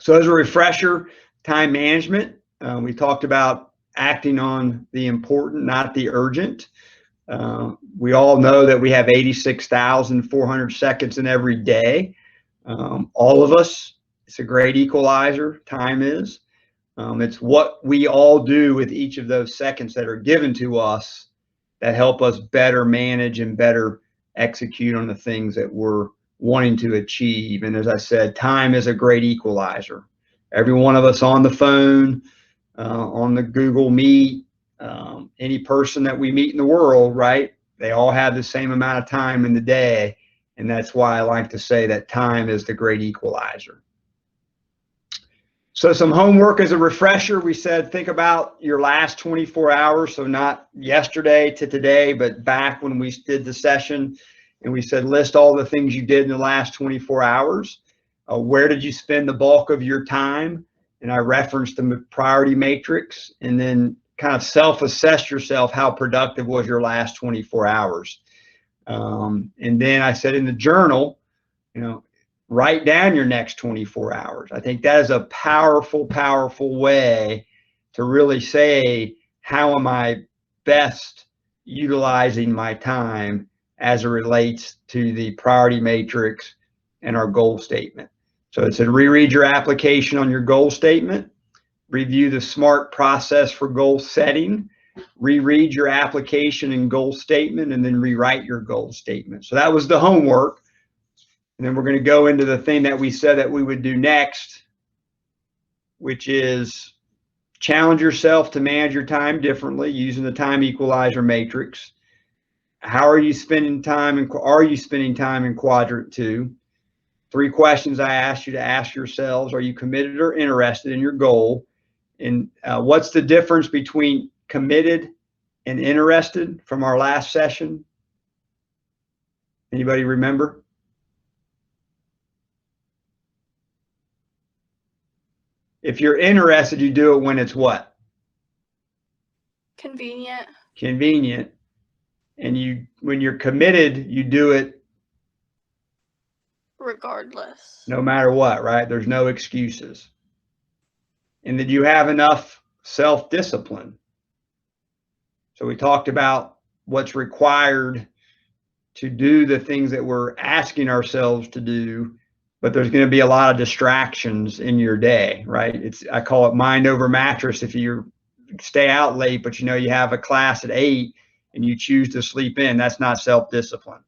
So as a refresher, time management, we talked about acting on the important, not the urgent. We all know that we have 86,400 seconds in every day. All of us, it's a great equalizer, time is. It's what we all do with each of those seconds that are given to us that help us better manage and better execute on the things that we're wanting to achieve. And as I said, time is a great equalizer. Every one of us on the phone, on the Google Meet, any person that we meet in the world, right? They all have the same amount of time in the day. And that's why I like to say that time is the great equalizer. So some homework as a refresher, we said, think about your last 24 hours. So not yesterday to today, but back when we did the session. And we said, list all the things you did in the last 24 hours. Where did you spend the bulk of your time? And I referenced the priority matrix, and then kind of self-assess yourself. How productive was your last 24 hours? And then I said in the journal, write down your next 24 hours. I think that is a powerful, powerful way to really say, how am I best utilizing my time as it relates to the priority matrix and our goal statement. So it said, reread your application on your goal statement, review the SMART process for goal setting, reread your application and goal statement, and then rewrite your goal statement. So that was the homework. And then we're going to go into the thing that we said that we would do next, which is challenge yourself to manage your time differently using the time equalizer matrix. How are you spending time, and are you spending time in quadrant 2? 3 questions I asked you to ask yourselves. Are you committed or interested in your goal? And what's the difference between committed and interested from our last session? Anybody remember? If you're interested, you do it when it's what? Convenient. Convenient. And when you're committed, you do it regardless. No matter what, right? There's no excuses. And that you have enough self-discipline. So we talked about what's required to do the things that we're asking ourselves to do, but there's going to be a lot of distractions in your day, right? I call it mind over mattress. If you stay out late, but you have a class at 8 and you choose to sleep in, that's not self-discipline.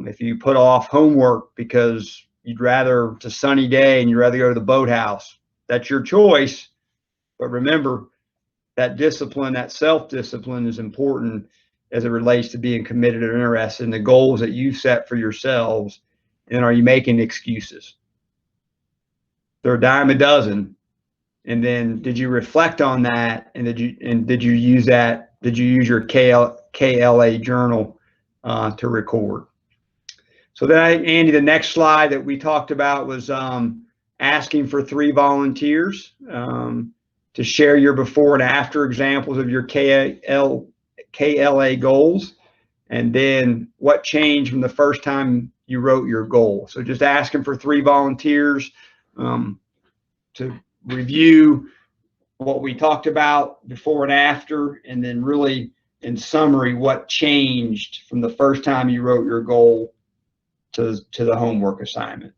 If you put off homework because it's a sunny day and you'd rather go to the boathouse, that's your choice. But remember, that discipline, that self-discipline is important as it relates to being committed or interested in the goals that you set for yourselves. And are you making excuses? They're a dime a dozen. And then did you reflect on that? And did you use that? Did you use your KLA journal to record? So then, Andy, the next slide that we talked about was asking for 3 volunteers to share your before and after examples of your KLA goals, and then what changed from the first time you wrote your goal. So just asking for 3 volunteers to review what we talked about before and after, and then really in summary, what changed from the first time you wrote your goal to the homework assignment.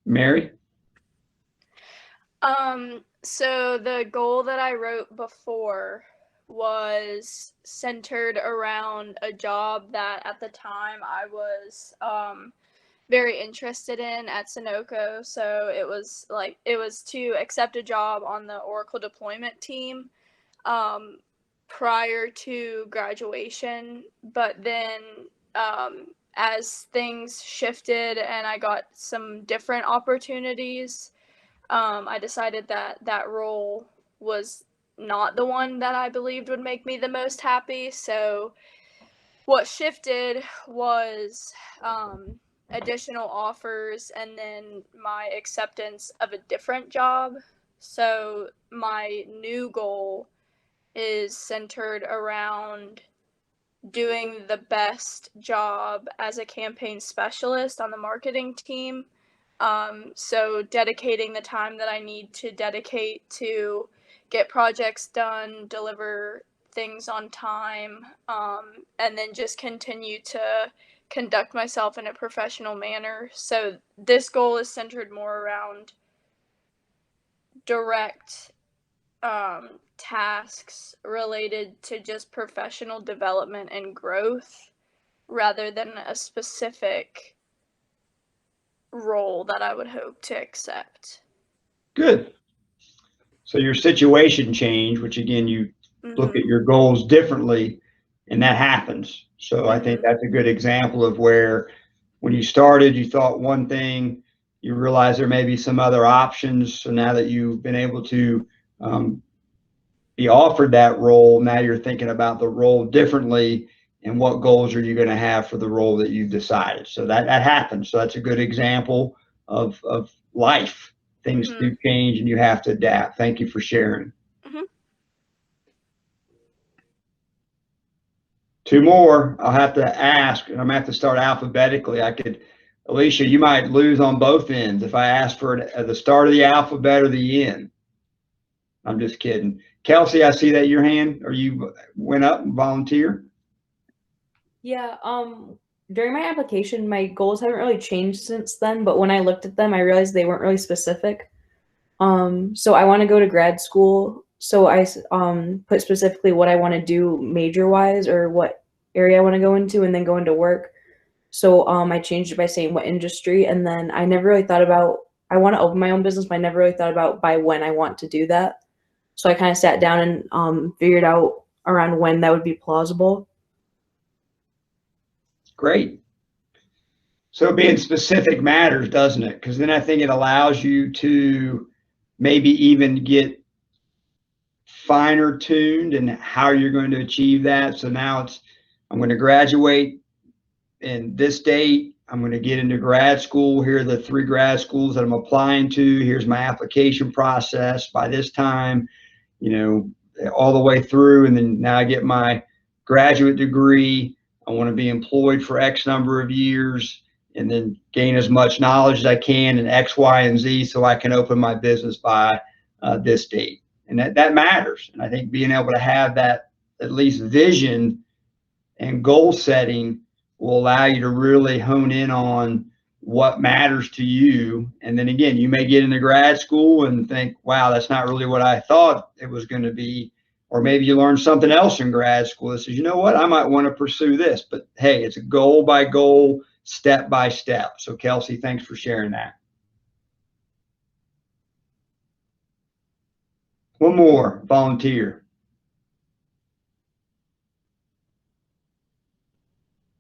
Mary? So the goal that I wrote before was centered around a job that at the time I was very interested in at Sunoco. So it was to accept a job on the Oracle deployment team prior to graduation, but then as things shifted and I got some different opportunities, I decided that role was not the one that I believed would make me the most happy. So what shifted was additional offers and then my acceptance of a different job. So my new goal is centered around doing the best job as a campaign specialist on the marketing team. So dedicating the time that I need to dedicate to get projects done, deliver things on time, and then just continue to conduct myself in a professional manner. So this goal is centered more around direct tasks related to just professional development and growth rather than a specific role that I would hope to accept. Good. So your situation changed, which again, you look at Mm-hmm. your goals differently, and that happens. So I think Mm-hmm. that's a good example of where when you started, you thought one thing, you realize there may be some other options. So now that you've been able to be offered that role, now you're thinking about the role differently and what goals are you going to have for the role that you've decided. So that happens. So that's a good example of life. Things Mm-hmm. do change and you have to adapt. Thank you for sharing. Mm-hmm. Two more I'll have to ask, and I'm gonna have to start alphabetically. Alicia, you might lose on both ends if I ask for it at the start of the alphabet or the end. I'm just kidding. Kelsey, I see that your hand, or you went up and volunteer. Yeah, during my application, my goals haven't really changed since then, but when I looked at them, I realized they weren't really specific. So I want to go to grad school, so I put specifically what I want to do major-wise or what area I want to go into and then go into work. So I changed it by saying what industry, and then I never really thought about I want to open my own business, but I never really thought about by when I want to do that. So I kind of sat down and figured out around when that would be plausible. Great. So being specific matters, doesn't it? Because then I think it allows you to maybe even get finer tuned in how you're going to achieve that. So now I'm going to graduate in this date. I'm going to get into grad school. Here are the 3 grad schools that I'm applying to. Here's my application process by this time, all the way through. And then now I get my graduate degree. I want to be employed for X number of years and then gain as much knowledge as I can in X, Y, and Z so I can open my business by this date. And that matters. And I think being able to have that at least vision and goal setting will allow you to really hone in on what matters to you. And then again, you may get into grad school and think, wow, that's not really what I thought it was going to be. Or maybe you learn something else in grad school that says, you know what, I might want to pursue this. But hey, it's a goal by goal, step by step. So Kelsey, thanks for sharing that. One more volunteer.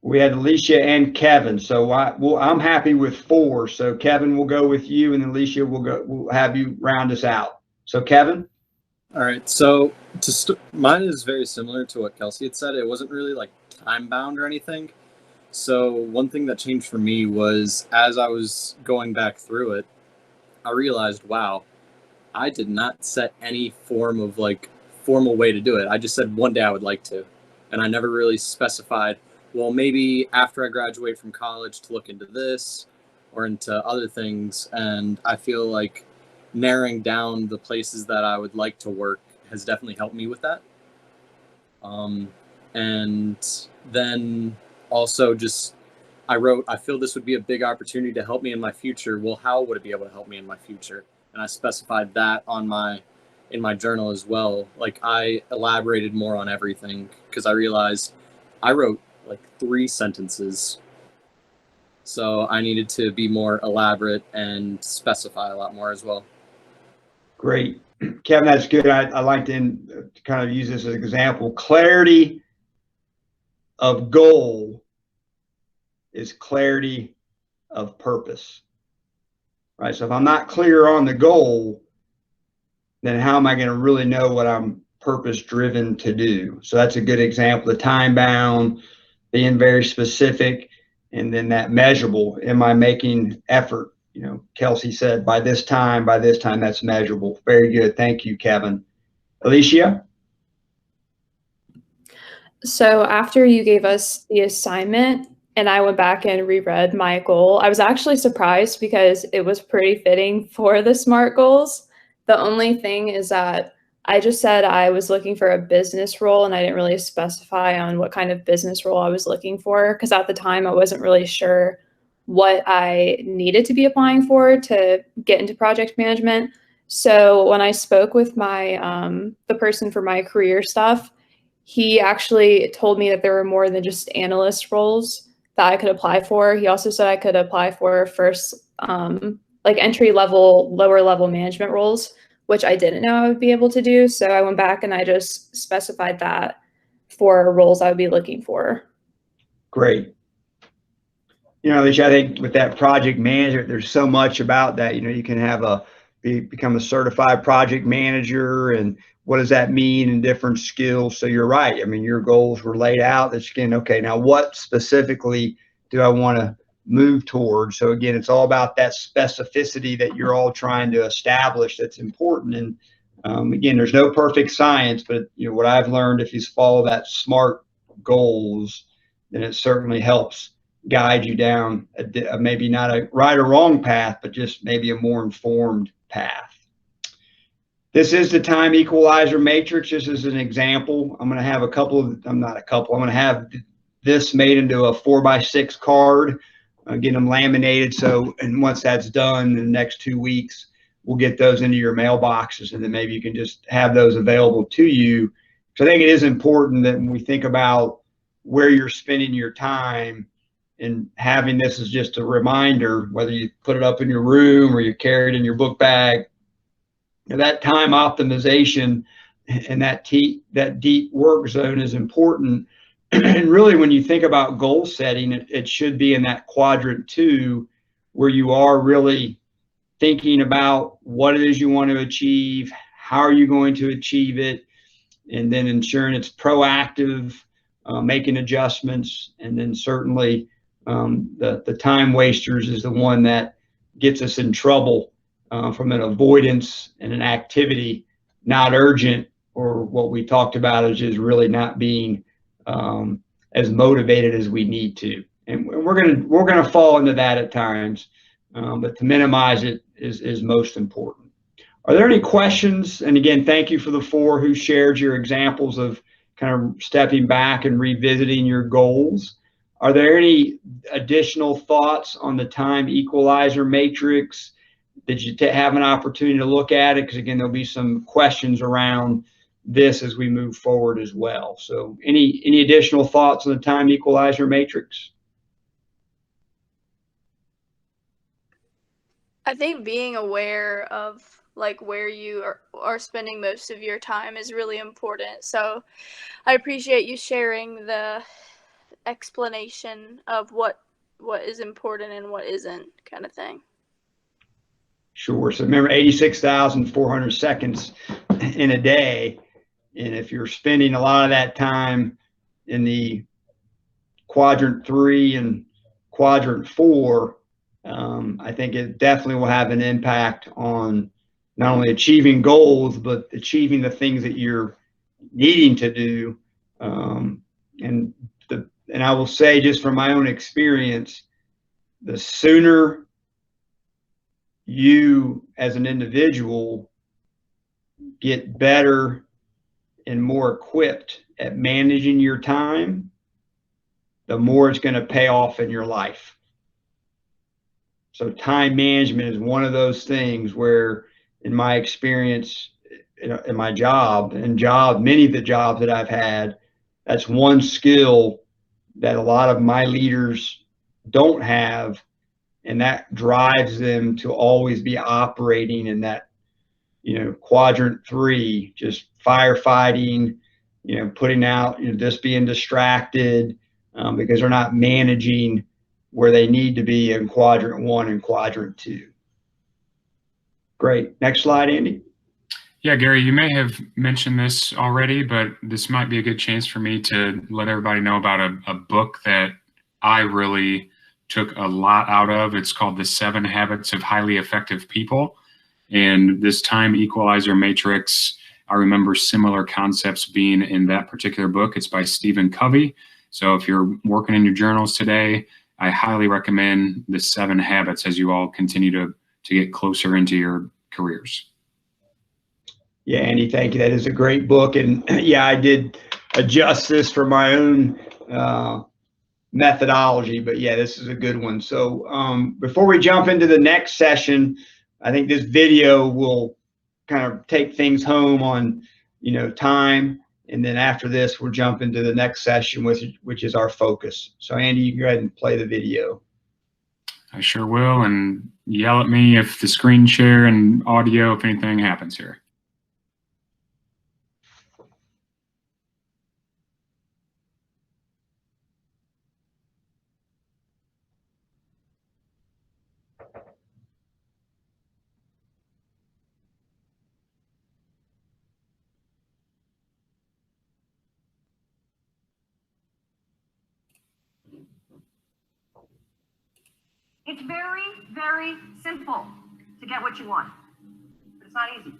We had Alicia and Kevin, so I'm happy with 4. So Kevin, we'll go with you, and Alicia, we'll have you round us out. So Kevin. All right. So mine is very similar to what Kelsey had said. It wasn't really like time bound or anything. So one thing that changed for me was as I was going back through it, I realized, wow, I did not set any form of like formal way to do it. I just said one day I would like to, and I never really specified, well, maybe after I graduate from college to look into this or into other things. And I feel like narrowing down the places that I would like to work has definitely helped me with that. And then also just, I feel this would be a big opportunity to help me in my future. Well, how would it be able to help me in my future? And I specified that in my journal as well. Like I elaborated more on everything because I realized I wrote like 3 sentences. So I needed to be more elaborate and specify a lot more as well. Great. Kevin, that's good. I like to kind of use this as an example. Clarity of goal is clarity of purpose, right? So if I'm not clear on the goal, then how am I going to really know what I'm purpose driven to do? So that's a good example. The time bound, being very specific, and then that measurable. Am I making effort? Kelsey said by this time, that's measurable. Very good. Thank you, Kevin. Alicia? So after you gave us the assignment and I went back and reread my goal, I was actually surprised because it was pretty fitting for the SMART goals. The only thing is that I just said I was looking for a business role and I didn't really specify on what kind of business role I was looking for because at the time I wasn't really sure what I needed to be applying for to get into project management. So when I spoke with my the person for my career stuff, he actually told me that there were more than just analyst roles that I could apply for. He also said I could apply for first, like entry level, lower level management roles, which I didn't know I would be able to do. So I went back and I just specified that for roles I would be looking for. Great. You know, Alicia, I think with that project manager, there's so much about that. You know, you can have become a certified project manager, and what does that mean in different skills? So you're right. I mean, your goals were laid out. That's again, okay, now what specifically do I want to move towards? So again, it's all about that specificity that you're all trying to establish. That's important. And again, there's no perfect science, but you know what I've learned, if you follow that SMART goals, then it certainly helps guide you down maybe not a right or wrong path, but just maybe a more informed path. This is the time equalizer matrix. Just as an example, I'm going to have I'm going to have this made into a 4x6 card, get them laminated. So, and once that's done in the next 2 weeks, we'll get those into your mailboxes, and then maybe you can just have those available to you. So I think it is important that when we think about where you're spending your time, and having this as just a reminder, whether you put it up in your room or you carry it in your book bag, that time optimization and that deep work zone is important. And really, when you think about goal setting, it should be in that quadrant 2, where you are really thinking about what it is you want to achieve, how are you going to achieve it, and then ensuring it's proactive, making adjustments, and then certainly the time wasters is the one that gets us in trouble from an avoidance and an activity not urgent, or what we talked about is just really not being as motivated as we need to. And we're gonna fall into that at times, but to minimize it is most important. Are there any questions? And again, thank you for the 4 who shared your examples of kind of stepping back and revisiting your goals. Are there any additional thoughts on the time equalizer matrix? Did you have an opportunity to look at it? Because again, there'll be some questions around this as we move forward as well. So any additional thoughts on the time equalizer matrix? I think being aware of like where you are spending most of your time is really important. So I appreciate you sharing the explanation of what is important and what isn't, kind of thing. Sure. So remember, 86,400 seconds in a day. And if you're spending a lot of that time in the quadrant 3 and quadrant 4, I think it definitely will have an impact on not only achieving goals, but achieving the things that you're needing to do. And I will say, just from my own experience, the sooner you as an individual get better and more equipped at managing your time, the more it's going to pay off in your life. So time management is one of those things where, in my experience, in my job, many of the jobs that I've had, that's one skill that a lot of my leaders don't have, and that drives them to always be operating in that, quadrant 3, just firefighting, putting out, just being distracted, because they're not managing where they need to be in quadrant 1 and quadrant 2. Great. Next slide, Andy. Yeah, Gary, you may have mentioned this already, but this might be a good chance for me to let everybody know about a book that I really took a lot out of. It's called The 7 Habits of Highly Effective People. And this time equalizer matrix I remember similar concepts being in that particular book. It's by Stephen Covey. So if you're working in your journals today, I highly recommend the 7 Habits as you all continue to get closer into your careers. Yeah, Andy, thank you. That is a great book. And yeah, I did adjust this for my own methodology, but yeah, this is a good one. So before we jump into the next session, I think this video will kind of take things home on, time. And then after this, we'll jump into the next session, which is our focus. So Andy, you can go ahead and play the video. I sure will. And yell at me if the screen share and audio, if anything happens here. It's very, very simple to get what you want, but it's not easy.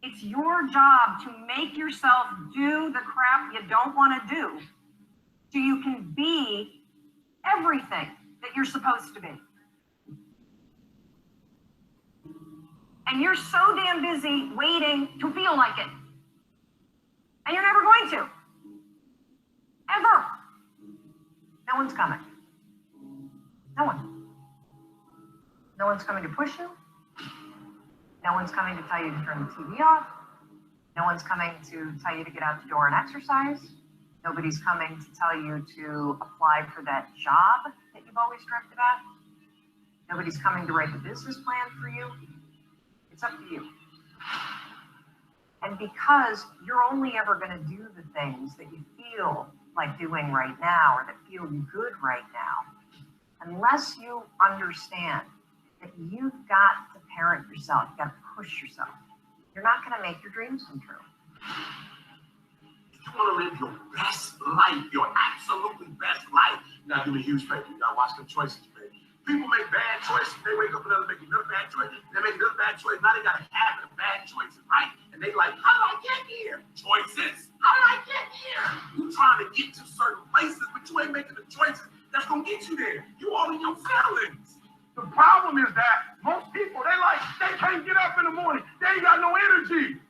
It's your job to make yourself do the crap you don't want to do so you can be everything that you're supposed to be. And you're so damn busy waiting to feel like it. And you're never going to. Ever. No one's coming. No one. No one's coming to push you. No one's coming to tell you to turn the TV off. No one's coming to tell you to get out the door and exercise. Nobody's coming to tell you to apply for that job that you've always dreamt about. Nobody's coming to write the business plan for you. It's up to you. And because you're only ever going to do the things that you feel like doing right now or that feel good right now, unless you understand that you've got to parent yourself, you've got to push yourself, you're not going to make your dreams come true. You want to live your best life, your absolutely best life. You're not doing a huge favor. You got to watch them choices, baby. People make bad choices. They wake up and make another bad choice. They make another bad choice. Now they got a habit of bad choices, right? And they like, how did I get here? Choices. How did I get here? You trying to get to certain places, but you ain't making the choices that's going to get you there. You all in your feelings. The problem is that most people, they can't get up in the morning. They ain't got no energy.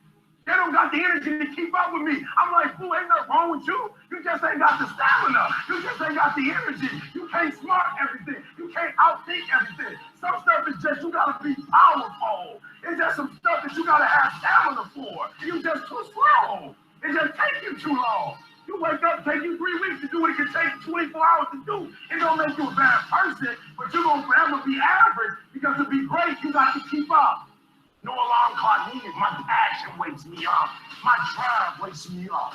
They don't got the energy to keep up with me. I'm like, fool, ain't nothing wrong with you. You just ain't got the stamina. You just ain't got the energy. You can't smart everything. You can't outthink everything. Some stuff is just, you gotta be powerful. It's just some stuff that you gotta have stamina for. You just too slow. It just takes you too long. You wake up, take you 3 weeks to do what it can take 24 hours to do. It don't make you a bad person, but you're gonna forever be average because to be great, you got to keep up. No alarm clock needed. My passion wakes me up. My drive wakes me up.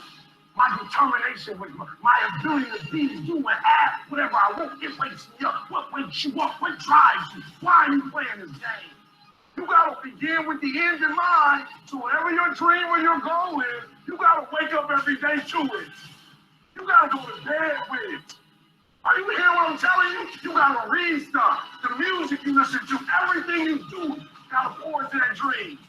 My determination, my ability to be, do and have whatever I want, it wakes me up. What wakes you up? What drives you? Why are you playing this game? You gotta begin with the end in mind. So whatever your dream or your goal is, you gotta wake up every day to it. You gotta go to bed with it. Are you hearing what I'm telling you? You gotta read stuff. The music you listen to, everything you do, gotta pour into that dream.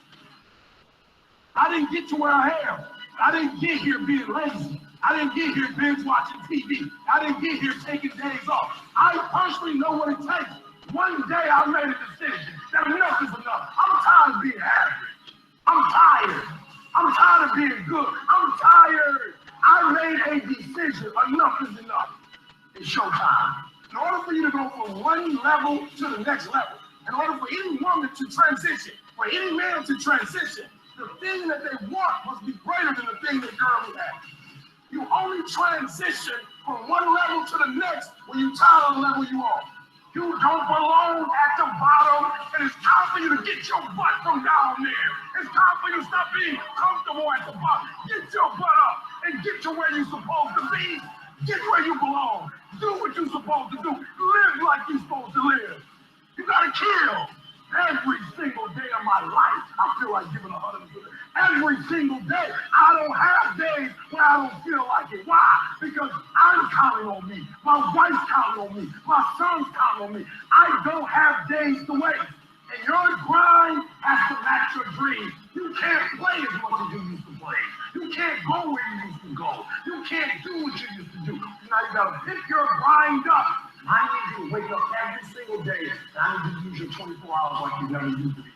I didn't get to where I am. I didn't get here being lazy. I didn't get here binge watching TV. I didn't get here taking days off. I personally know what it takes. One day I made a decision that enough is enough. I'm tired of being average. I'm tired. I'm tired of being good. I'm tired. I made a decision. Enough is enough. It's showtime. In order for you to go from one level to the next level, in order for any woman to transition, for any man to transition, the thing that they want must be greater than the thing they currently have. You only transition from one level to the next when you tired of the level you are. You don't belong at the bottom, and it's time for you to get your butt from down there. It's time for you to stop being comfortable at the bottom. Get your butt up and get to where you're supposed to be. Get where you belong. Do what you're supposed to do. Live like you're supposed to live. You gotta kill. Every single day of my life, I feel like giving 100%. Every single day, I don't have days where I don't feel like it. Why? Because I'm counting on me. My wife's counting on me. My son's counting on me. I don't have days to waste. And your grind has to match your dream. You can't play as much as you used to play. You can't go where you used to go. You can't do what you used to do. Now you gotta pick your grind up. I need you to wake up every single day. I need you to use your 24 hours like you never used to be.